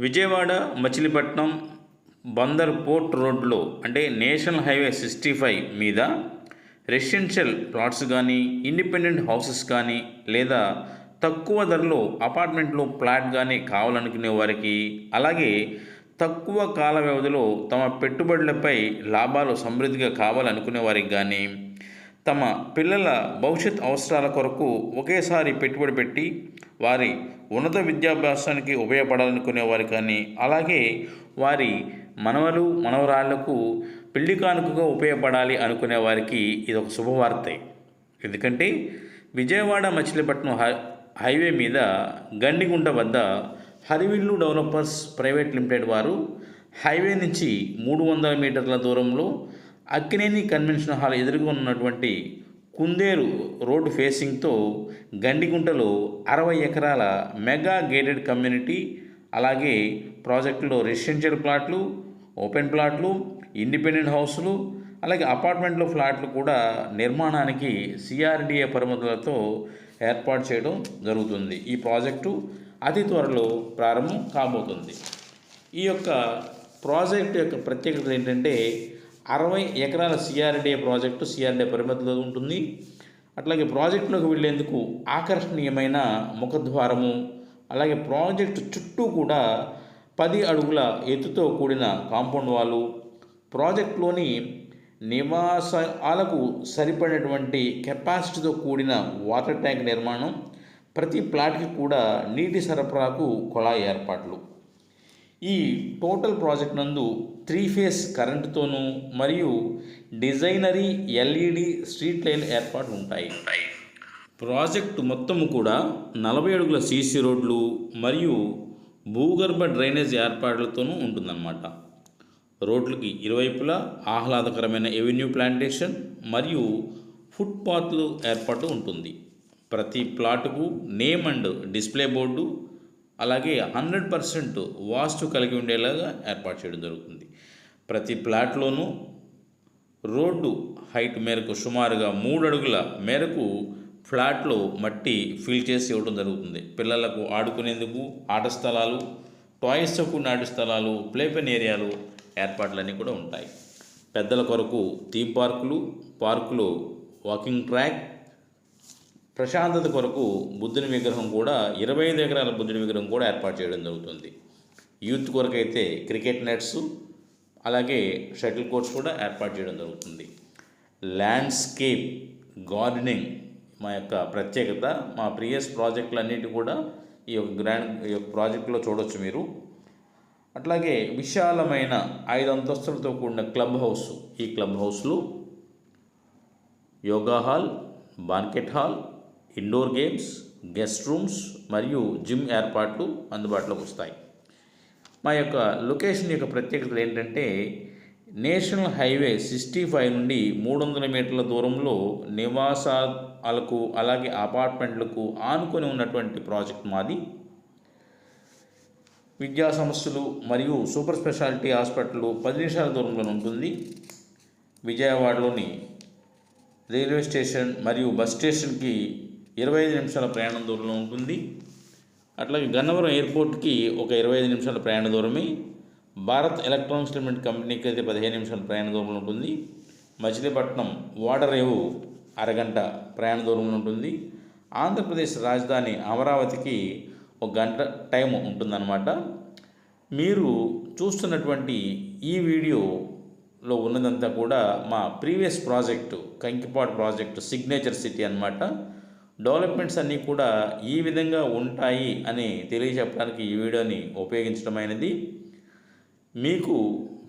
Vijayawada Machilipatnam Bandar port రోడ్లో అంటే national highway 65 మీద రెసిడెన్షియల్ ప్లాట్స్ కానీ ఇండిపెండెంట్ హౌసెస్ కానీ లేదా తక్కువ ధరలో అపార్ట్మెంట్లో ఫ్లాట్ కానీ కావాలనుకునే వారికి, అలాగే తక్కువ కాల వ్యవధిలో తమ పెట్టుబడులపై లాభాలు సమృద్ధిగా కావాలనుకునే వారికి కానీ, తమ పిల్లల భవిష్యత్ అవసరాల కొరకు ఒకేసారి పెట్టుబడి పెట్టి వారి ఉన్నత విద్యాభ్యాసానికి ఉపయోగపడాలనుకునే వారు కానీ, అలాగే వారి మనవలు మనవరాళ్లకు పెళ్లి కానుకగా ఉపయోగపడాలి అనుకునే వారికి ఇది ఒక శుభవార్తే. ఎందుకంటే విజయవాడ మచిలీపట్నం హైవే మీద గండిగుంట వద్ద హరివిల్లు డెవలపర్స్ ప్రైవేట్ లిమిటెడ్ వారు హైవే నుంచి 300 మీటర్ల దూరంలో అక్కినేని కన్వెన్షన్ హాల్ ఎదురుగా ఉన్నటువంటి కుందేరు రోడ్డు ఫేసింగ్తో గండిగుంటలో 60 ఎకరాల మెగా గేటెడ్ కమ్యూనిటీ, అలాగే ప్రాజెక్టులో రెసిడెన్షియల్ ప్లాట్లు, ఓపెన్ ప్లాట్లు, ఇండిపెండెంట్ హౌస్లు, అలాగే అపార్ట్మెంట్లో ఫ్లాట్లు కూడా నిర్మాణానికి సిఆర్డిఏ పరిమితులతో ఏర్పాటు చేయడం జరుగుతుంది. ఈ ప్రాజెక్టు అతి త్వరలో ప్రారంభం కాబోతుంది. ఈ యొక్క ప్రాజెక్టు యొక్క ప్రత్యేకత ఏంటంటే 60 ఎకరాల సిఆర్డిఏ ప్రాజెక్టు సిఆర్డిఏ పరిమితిలో ఉంటుంది. అట్లాగే ప్రాజెక్టులోకి వెళ్ళేందుకు ఆకర్షణీయమైన ముఖద్వారము, అలాగే ప్రాజెక్టు చుట్టూ కూడా 10 అడుగుల ఎత్తుతో కూడిన కాంపౌండ్ వాలు, ప్రాజెక్టులోని నివాసాలకు సరిపడినటువంటి కెపాసిటీతో కూడిన వాటర్ ట్యాంక్ నిర్మాణం, ప్రతి ప్లాట్కి కూడా నీటి సరఫరాకు కుళాయి ఏర్పాట్లు. ఈ టోటల్ ప్రాజెక్ట్ నందు 3 ఫేస్ కరెంటుతోనూ మరియు డిజైనరీ ఎల్ఈడి స్ట్రీట్ లైన్ ఏర్పాటు ఉంటాయి. ప్రాజెక్టు మొత్తము కూడా 40 అడుగుల సీసీ రోడ్లు మరియు భూగర్భ డ్రైనేజ్ ఏర్పాట్లతోనూ ఉంటుందన్నమాట. రోడ్లకి ఇరువైపులా ఆహ్లాదకరమైన ఎవెన్యూ ప్లాంటేషన్ మరియు ఫుట్పాత్లు ఏర్పాటు ఉంటుంది. ప్రతి ప్లాటుకు నేమ్ అండ్ డిస్ప్లే బోర్డు, అలాగే 100% వాస్తు కలిగి ఉండేలాగా ఏర్పాటు చేయడం జరుగుతుంది. ప్రతి ప్లాట్లోనూ రోడ్డు హైట్ మేరకు సుమారుగా 3 అడుగుల మేరకు ఫ్లాట్లో మట్టి ఫిల్ చేసి ఇవ్వడం జరుగుతుంది. పిల్లలకు ఆడుకునేందుకు ఆట స్థలాలు, టాయ్స్తో కూడిన ఆట స్థలాలు, ప్లేపెన్ ఏరియాలు ఏర్పాట్లన్నీ కూడా ఉంటాయి. పెద్దల కొరకు థీమ్ పార్కులు, వాకింగ్ ట్రాక్, ప్రశాంతత కొరకు బుద్ధుని విగ్రహం కూడా 25 ఎకరాల బుద్ధుని విగ్రహం కూడా ఏర్పాటు చేయడం జరుగుతుంది. యూత్ కొరకు అయితే క్రికెట్ నెట్స్, అలాగే షటిల్ కోర్ట్స్ కూడా ఏర్పాటు చేయడం జరుగుతుంది. ల్యాండ్స్కేప్ గార్డెనింగ్ మా యొక్క ప్రత్యేకత. మా ప్రీవియస్ ప్రాజెక్టులన్నిటి కూడా ఈ యొక్క ప్రాజెక్టులో చూడవచ్చు మీరు. అట్లాగే విశాలమైన 5 అంతస్తులతో కూడిన క్లబ్ హౌస్. ఈ క్లబ్ హౌస్లో yoga hall, banquet hall, indoor games, guest rooms మరియు జిమ్ ఏర్పాట్లు అందుబాటులోకి వస్తాయి. మా యొక్క లొకేషన్ యొక్క ప్రత్యేకతలు ఏంటంటే నేషనల్ హైవే 65 నుండి 300 మీటర్ల దూరంలో నివాసాలకు, అలాగే అపార్ట్మెంట్లకు ఆనుకొని ఉన్నటువంటి ప్రాజెక్ట్ మాది. విద్యా సంస్థలు మరియు సూపర్ స్పెషాలిటీ హాస్పిటల్ 10 నిమిషాల దూరంలో ఉంటుంది. విజయవాడలోని రైల్వే స్టేషన్ మరియు బస్ స్టేషన్కి 25 నిమిషాల ప్రయాణం దూరంలో ఉంటుంది. అట్లాగే గన్నవరం ఎయిర్పోర్ట్కి ఒక 25 నిమిషాల ప్రయాణ దూరమే. భారత్ ఎలక్ట్రానిక్స్ లిమిటెడ్ కంపెనీకి అయితే 15 నిమిషాల ప్రయాణ దూరంలో ఉంటుంది. మచిలీపట్నం ఓడరేవు అరగంట ప్రయాణ దూరంలో ఉంటుంది. ఆంధ్రప్రదేశ్ రాజధాని అమరావతికి 1 గంట టైం ఉంటుందన్నమాట. మీరు చూస్తున్నటువంటి ఈ వీడియోలో ఉన్నదంతా కూడా మా previous project Kankipadu project signature city అన్నమాట. డెవలప్మెంట్స్ అన్నీ కూడా ఈ విధంగా ఉంటాయి అని తెలియజెప్పడానికి ఈ వీడియోని ఉపయోగించడమైనది. మీకు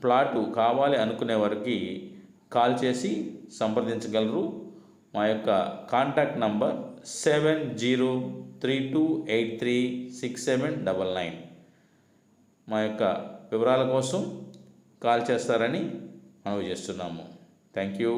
ప్లాటు కావాలి అనుకునే వారికి కాల్ చేసి సంప్రదించగలరు. మా యొక్క కాంటాక్ట్ నంబర్ 7032836799. మా యొక్క వివరాల కోసం కాల్ చేస్తారని మనవి చేస్తున్నాము. Thank you.